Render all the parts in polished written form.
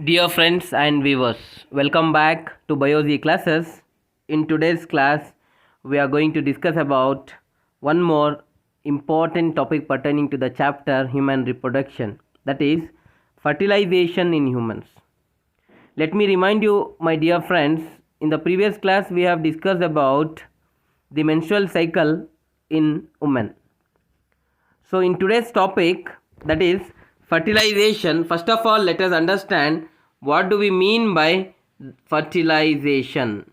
Dear friends and viewers, welcome back to Biology classes. In today's class, we are going to discuss about one more important topic pertaining to the chapter human reproduction, that is fertilization in humans. Let me remind you, my dear friends, in the previous class we have discussed about the menstrual cycle in women. So in today's topic, that is fertilization, first of all let us understand what do we mean by fertilization.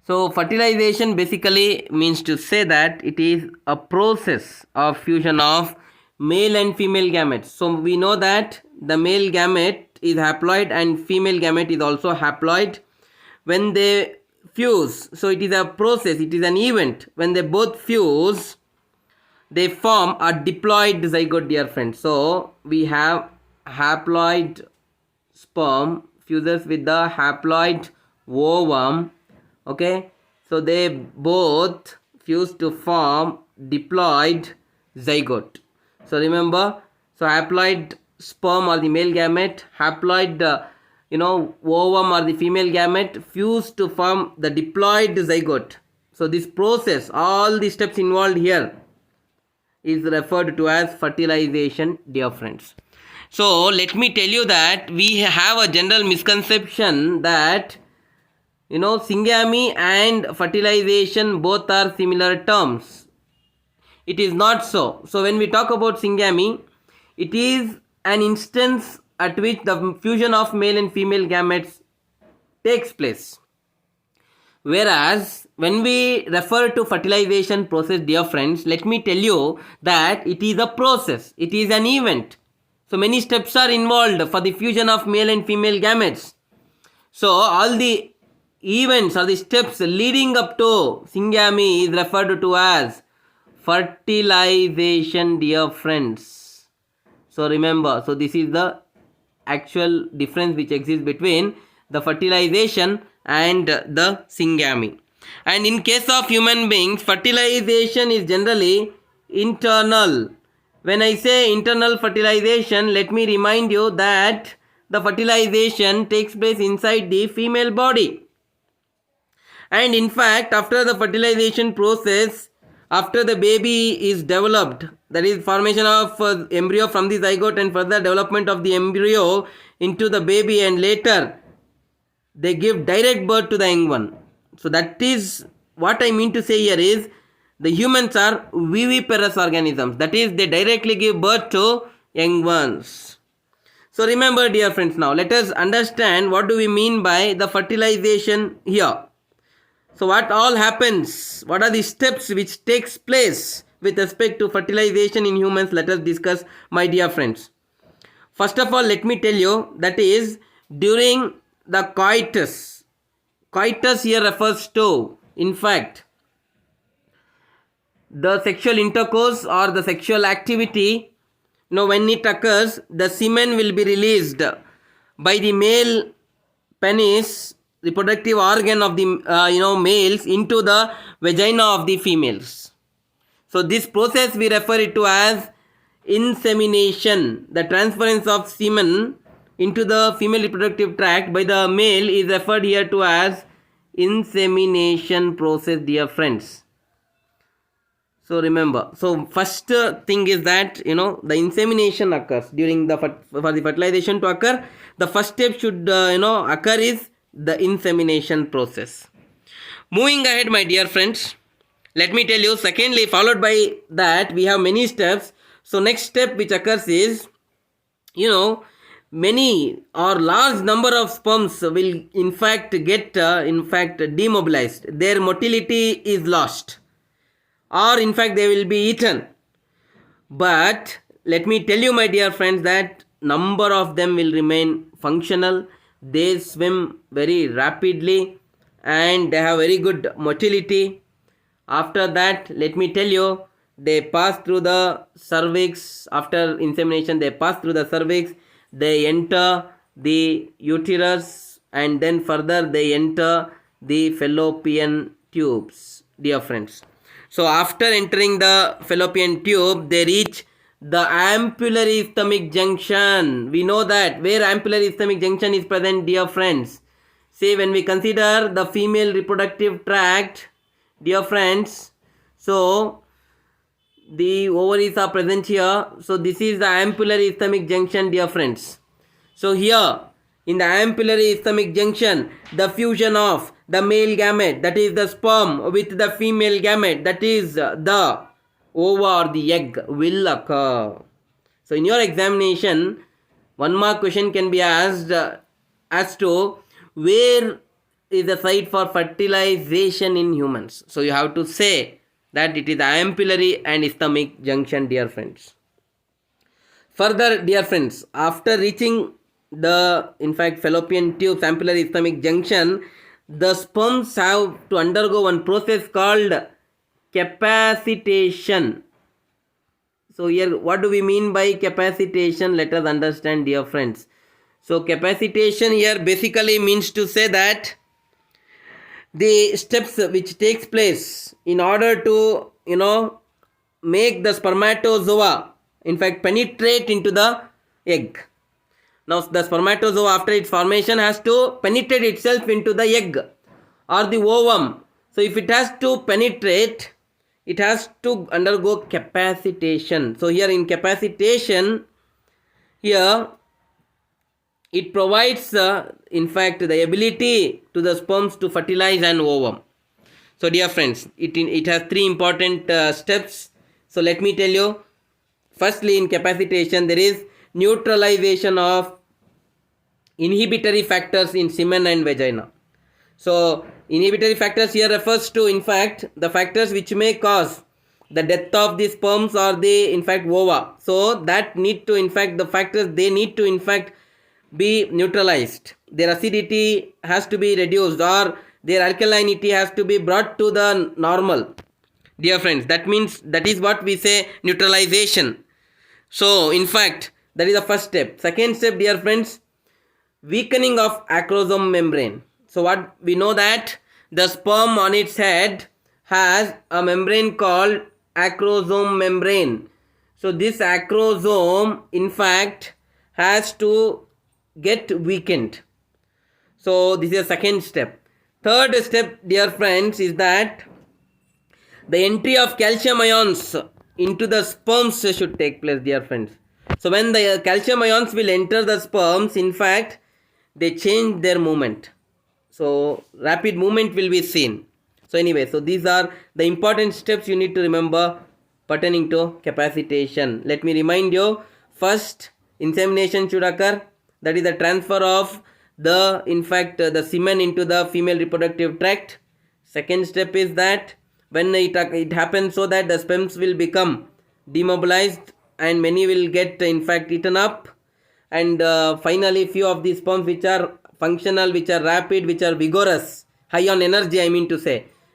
So fertilization basically means to say that it is a process of fusion of male and female gametes. So we know that the male gamete is haploid and female gamete is also haploid. When they fuse, so it is a process, it is an event. When they both fuse, they form a diploid zygote, dear friends. So we have haploid sperm fuses with the haploid ovum. Okay, so they both fuse to form diploid zygote. So remember, so haploid sperm or the male gamete, haploid ovum or the female gamete fuse to form the diploid zygote. So this process, all the steps involved here is referred to as fertilization, dear friends. So let me tell you that we have a general misconception that syngamy and fertilization both are similar terms. It is not so. So when we talk about syngamy, it is an instance at which the fusion of male and female gametes takes place. Whereas when we refer to fertilization process, dear friends, let me tell you that it is a process, it is an event. So many steps are involved for the fusion of male and female gametes. So all the events or the steps leading up to syngamy is referred to as fertilization, dear friends. So remember, so this is the actual difference which exists between the fertilization and the syngamy. And in case of human beings, fertilization is generally internal. When I say internal fertilization, let me remind you that the fertilization takes place inside the female body. And in fact, after the fertilization process, after the baby is developed, that is formation of embryo from the zygote and further development of the embryo into the baby, and later they give direct birth to the young one. So that is what I mean to say here is the humans are viviparous organisms, that is they directly give birth to young ones. So remember, dear friends, now let us understand what do we mean by the fertilization here. So what all happens, what are the steps which takes place with respect to fertilization in humans, let us discuss, my dear friends. First of all, let me tell you, that is during the coitus. Coitus here refers to, in fact, the sexual intercourse or the sexual activity. When it occurs, the semen will be released by the male penis, reproductive organ of the males, into the vagina of the females. So this process we refer it to as insemination. The transference of semen into the female reproductive tract by the male is referred here to as insemination process, dear friends. So remember, so first thing is that the insemination occurs during the for the fertilization to occur. The first step should occur is the insemination process. Moving ahead, my dear friends, let me tell you, secondly, followed by that we have many steps. So next step which occurs is many or large number of sperms will in fact get demobilized. Their motility is lost, or in fact they will be eaten. But let me tell you, my dear friends, that number of them will remain functional. They swim very rapidly and they have very good motility. After that, let me tell you, they pass through the cervix. After insemination, they pass through the cervix, they enter the uterus, and then further they enter the fallopian tubes, dear friends. So after entering the fallopian tube, they reach the ampullary stomach junction. We know that where ampullary stomach junction is present, dear friends. See, when we consider the female reproductive tract, dear friends, so the ovaries are present here. So this is the ampullary stomach junction, dear friends. So here in the ampullary stomach junction, the fusion of the male gamete, that is the sperm, with the female gamete, that is the ova or the egg, will occur. So in your examination, one mark question can be asked as to where is the site for fertilization in humans. So you have to say that it is the ampullary and stomach junction, dear friends. Further, dear friends, after reaching the fallopian tube ampullary stomach junction, the sperms have to undergo one process called capacitation. So here, what do we mean by capacitation? Let us understand, dear friends. So capacitation here basically means to say that the steps which takes place in order to make the spermatozoa penetrate into the egg. Now the spermatozoa after its formation has to penetrate itself into the egg or the ovum. So if it has to penetrate, it has to undergo capacitation. So here in capacitation, here it provides the ability to the sperms to fertilize an ovum. So dear friends, it has three important steps. So let me tell you. Firstly, in capacitation, there is neutralization of inhibitory factors in semen and vagina. So inhibitory factors here refers to the factors which may cause the death of the sperms or the ova. So that need to the factors, they need to be neutralized. Their acidity has to be reduced or their alkalinity has to be brought to the normal. Dear friends, that means that is what we say neutralization. So that is the first step. Second step, dear friends, weakening of acrosome membrane. So what we know that the sperm on its head has a membrane called acrosome membrane. So this acrosome has to get weakened. So this is the second step. Third step, dear friends, is that the entry of calcium ions into the sperms should take place, dear friends. So when the calcium ions will enter the sperms, they change their movement. So rapid movement will be seen. So anyway, so these are the important steps you need to remember pertaining to capacitation. Let me remind you, first insemination should occur. That is the transfer of the semen into the female reproductive tract. Second step is that when it happens so that the sperms will become demobilized and many will get eaten up, and finally few of these sperms which are functional, which are rapid, which are vigorous, high on energy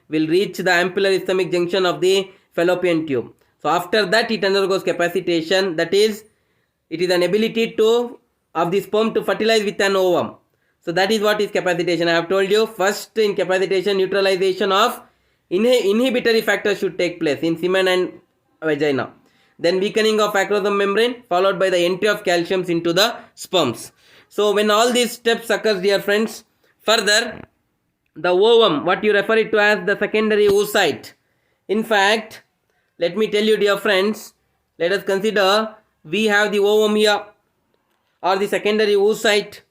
will reach the ampullary stomach junction of the fallopian tube. So after that it undergoes capacitation, that is it is an ability of the sperm to fertilize with an ovum. So that is what is capacitation. I have told you, first in capacitation, neutralization of inhibitory factors should take place in semen and vagina. Then weakening of acrosome membrane, followed by the entry of calciums into the sperms. So when all these steps occurs, dear friends, further the ovum, what you refer it to as the secondary oocyte. Let me tell you, dear friends, let us consider we have the ovum here or the secondary oocyte.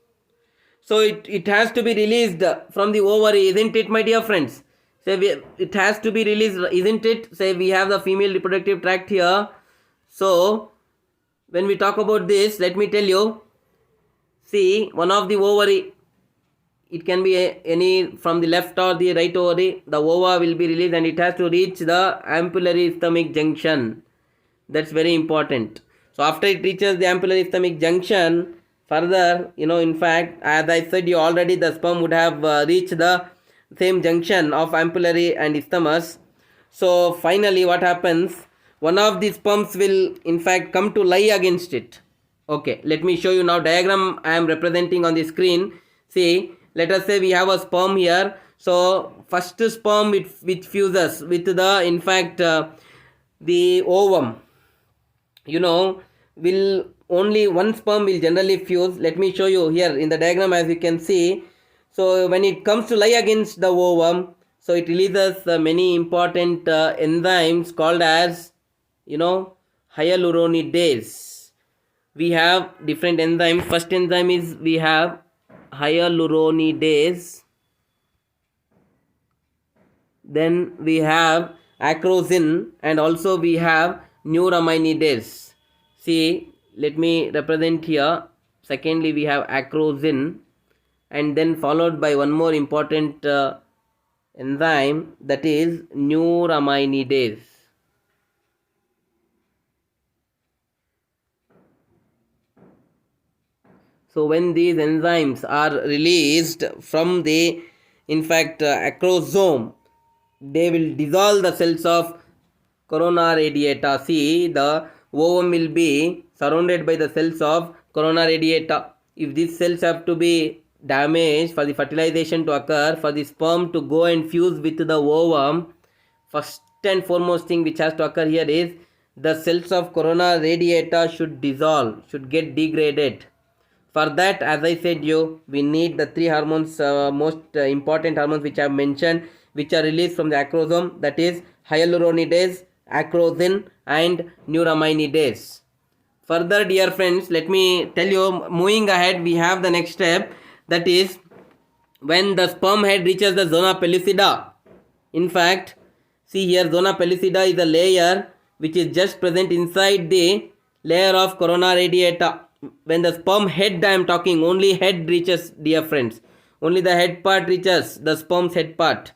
So it has to be released from the ovary, isn't it, my dear friends? It has to be released, isn't it? Say we have the female reproductive tract here. So when we talk about this, let me tell you, see, one of the ovary, it can be any from the left or the right ovary, the ova will be released and it has to reach the ampullary stomach junction. That's very important. So after it reaches the ampullary stomach junction, further, as I said you already, the sperm would have reached the same junction of ampullary and isthmus. So finally what happens, one of the sperms will come to lie against it. Okay, let me show you now diagram I am representing on the screen. See, let us say we have a sperm here. So first sperm which fuses with the the ovum, you know, will only one sperm will generally fuse. Let me show you here in the diagram. As you can see, so when it comes to lie against the ovum, so it releases many important enzymes called as, you know, hyaluronidase. We have different enzymes. First enzyme is we have hyaluronidase, then we have acrosin, and also we have neuraminidase. See, let me represent here. Secondly, we have acrosin, and then followed by one more important enzyme, that is neuraminidase. So when these enzymes are released from the acrosome, they will dissolve the cells of corona radiata. See, the ovum will be surrounded by the cells of corona radiata. If these cells have to be damaged for the fertilization to occur, for the sperm to go and fuse with the ovum, first and foremost thing which has to occur here is the cells of corona radiata should dissolve, should get degraded. For that, as I said you, we need the three hormones, most important hormones which I have mentioned, which are released from the acrosome, that is hyaluronidase, acrosin, and neuraminidase. Further, dear friends, let me tell you, moving ahead, we have the next step, that is when the sperm head reaches the zona pellucida. In fact, see here, zona pellucida is a layer which is just present inside the layer of corona radiata. When the sperm head, I am talking, only head reaches, dear friends. Only the head part reaches, the sperm's head part.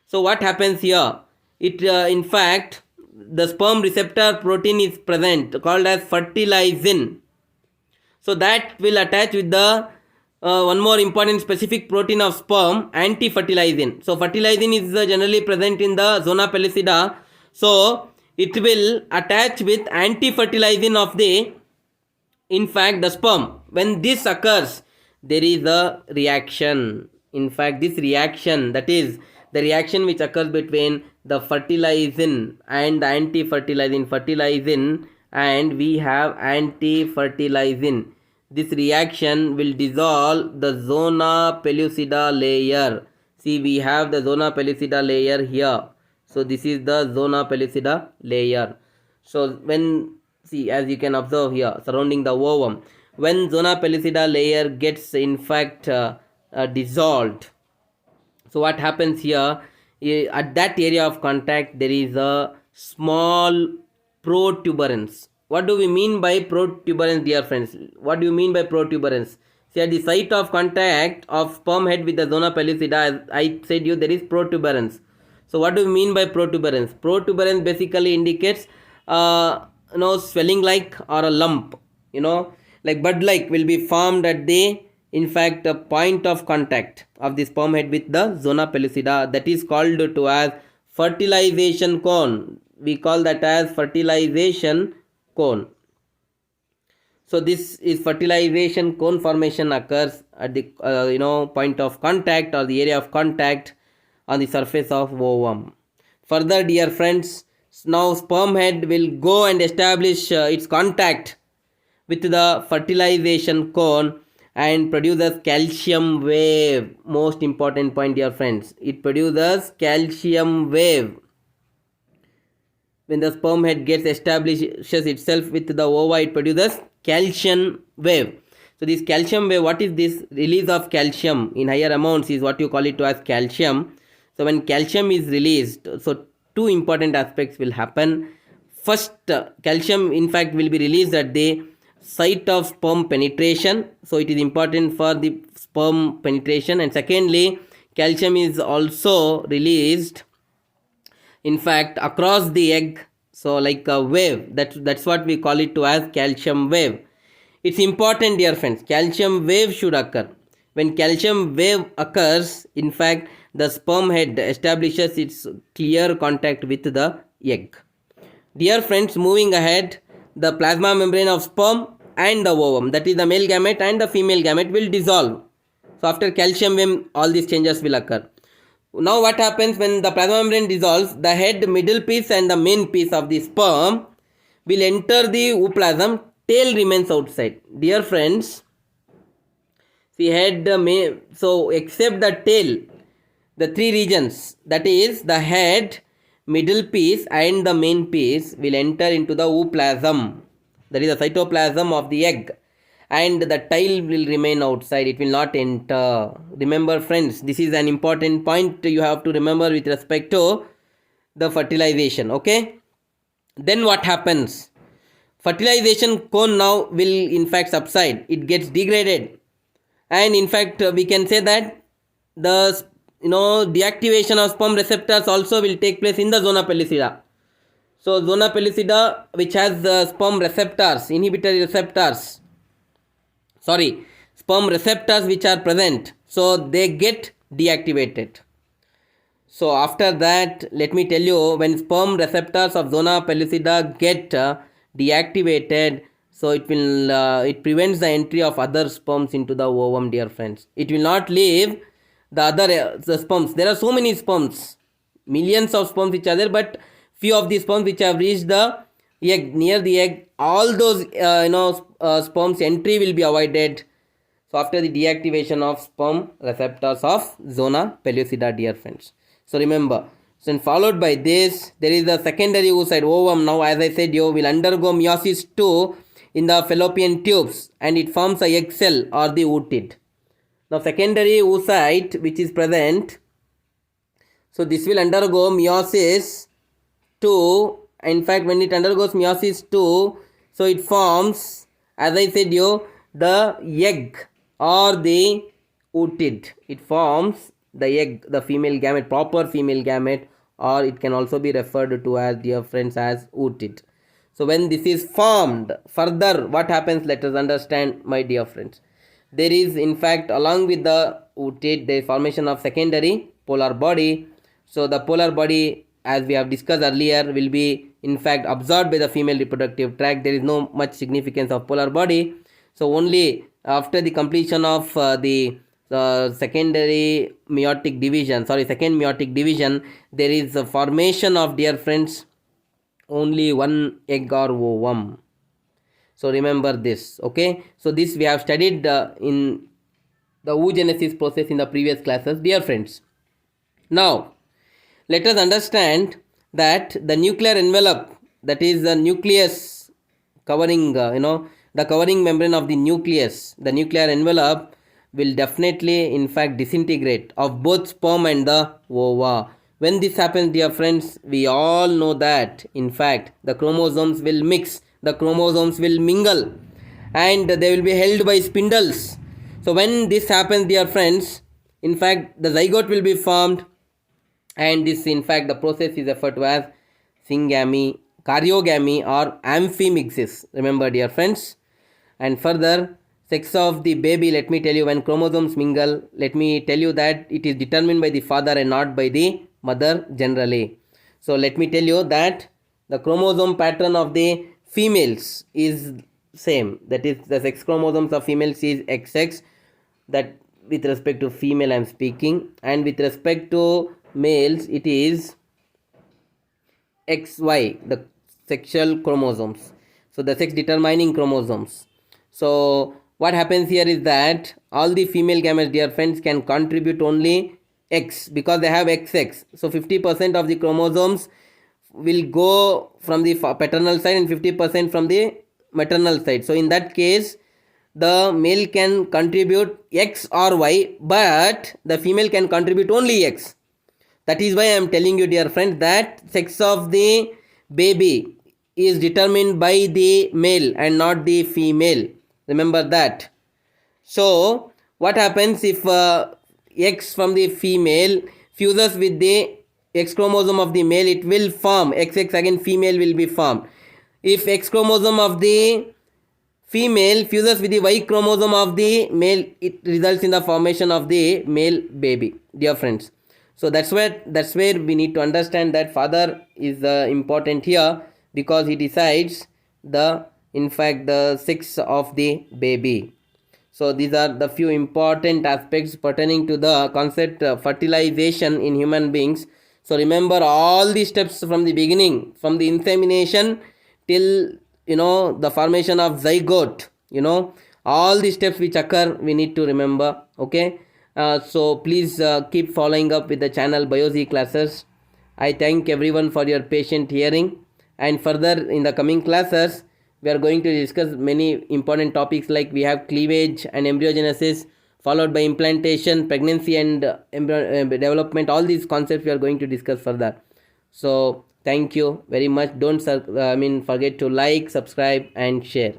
So what happens here? It in fact, the sperm receptor protein is present, called as fertilizin. So that will attach with the one more important specific protein of sperm, anti-fertilizin. So fertilizin is generally present in the zona pellucida. So it will attach with anti-fertilizin of the the sperm. When this occurs, there is a reaction. In fact, this reaction, that is the reaction which occurs between the fertilizin and the anti-fertilizin, and we have anti-fertilizin. This reaction will dissolve the zona pellucida layer. See, we have the zona pellucida layer here. So this is the zona pellucida layer. So when, see, as you can observe here, surrounding the ovum, when zona pellucida layer gets dissolved, so what happens here, at that area of contact there is a small protuberance. What do we mean by protuberance, dear friends? What do you mean by protuberance? See, at the site of contact of sperm head with the zona pellucida, as I said you, there is protuberance. So what do we mean by protuberance? Protuberance basically indicates swelling like or a lump, like bud like will be formed at the a point of contact of the sperm head with the zona pellucida. That is called to as fertilization cone. We call that as fertilization cone. So this is fertilization cone formation occurs at the point of contact or the area of contact on the surface of ovum. Further, dear friends, now sperm head will go and establish its contact with the fertilization cone and produces calcium wave. Most important point, dear friends, it produces calcium wave. When the sperm head gets establishes itself with the ova, it produces calcium wave. So this calcium wave, what is this? Release of calcium in higher amounts is what you call it to as calcium. So when calcium is released, so two important aspects will happen. First, calcium in fact will be released at the site of sperm penetration. So it is important for the sperm penetration. And secondly, calcium is also released in fact across the egg. So like a wave, that's what we call it to as calcium wave. It's important, dear friends, calcium wave should occur. When calcium wave occurs, in fact the sperm head establishes its clear contact with the egg. Dear friends, moving ahead, the plasma membrane of sperm and the ovum, that is the male gamete and the female gamete, will dissolve. So after calcium wave, all these changes will occur. Now what happens when the plasma membrane dissolves? The head, middle piece and the main piece of the sperm will enter the ooplasm. Tail remains outside. Dear friends, see head, so except the tail, the three regions, that is the head, middle piece and the main piece will enter into the ooplasm. That is the cytoplasm of the egg, and the tail will remain outside. It will not enter. Remember friends, this is an important point you have to remember with respect to the fertilization. Okay, then what happens? Fertilization cone now will in fact subside. It gets degraded, and in fact we can say that the deactivation of sperm receptors also will take place in the zona pellucida. So zona pellucida, which has the sperm receptors, inhibitory receptors, sperm receptors which are present, so they get deactivated. So after that, let me tell you, when sperm receptors of zona pellucida get deactivated, so it prevents the entry of other sperms into the ovum, dear friends. It will not leave the other the sperms. There are so many sperms, millions of sperms which are there, but few of the sperms which have reached the egg, near the egg, all those sperms entry will be avoided. So after the deactivation of sperm receptors of zona pellucida, dear friends. So remember, so followed by this, there is the secondary oocyte ovum. Now as I said, you will undergo meiosis 2 in the fallopian tubes, and it forms a egg cell or the ootid. Now secondary oocyte which is present, so this will undergo meiosis 2. In fact, when it undergoes meiosis 2, so it forms, as I said you, the egg or the ootid. It forms the egg, the female gamete, proper female gamete, or it can also be referred to as, dear friends, as ootid. So when this is formed, further what happens, let us understand, my dear friends. There is in fact, along with the ootid, the formation of secondary polar body. So the polar body, as we have discussed earlier, will be in fact absorbed by the female reproductive tract. There is no much significance of polar body. So only after the completion of the secondary meiotic division, second meiotic division, there is a formation of, dear friends, only one egg or ovum. So remember this. Okay, so this we have studied in the oogenesis process in the previous classes, dear friends. Now let us understand that the nuclear envelope, that is the nucleus covering the covering membrane of the nucleus, the nuclear envelope will definitely in fact disintegrate of both sperm and the ova. When this happens, dear friends, we all know that in fact the chromosomes will mix, the chromosomes will mingle, and they will be held by spindles. So when this happens, dear friends, in fact the zygote will be formed, and this in fact the process is referred to as syngamy, karyogamy or amphimixis. Remember, dear friends. And further, sex of the baby, let me tell you, when chromosomes mingle, let me tell you that it is determined by the father and not by the mother generally. So let me tell you that the chromosome pattern of the females is same, that is the sex chromosomes of females is XX, that with respect to female I am speaking, and with respect to males it is XY, the sexual chromosomes, so the sex determining chromosomes. So what happens here is that all the female gametes, dear friends, can contribute only X because they have XX. So 50% of the chromosomes will go from the paternal side and 50% from the maternal side. So in that case, the male can contribute X or Y, but the female can contribute only X. That is why I am telling you, dear friends, that sex of the baby is determined by the male and not the female. Remember that. So what happens if X from the female fuses with the X chromosome of the male, it will form XX, again female will be formed. If X chromosome of the female fuses with the Y chromosome of the male, it results in the formation of the male baby, dear friends. So that's where we need to understand that father is important here, because he decides the in fact the sex of the baby. So these are the few important aspects pertaining to the concept fertilization in human beings. So remember all the steps from the beginning, from the insemination till the formation of zygote. All the steps which occur we need to remember. Okay. So please keep following up with the channel Biology classes. I thank everyone for your patient hearing, and further in the coming classes we are going to discuss many important topics, like we have cleavage and embryogenesis, followed by implantation, pregnancy and development. All these concepts we are going to discuss further. So thank you very much. Don't forget to like, subscribe and share.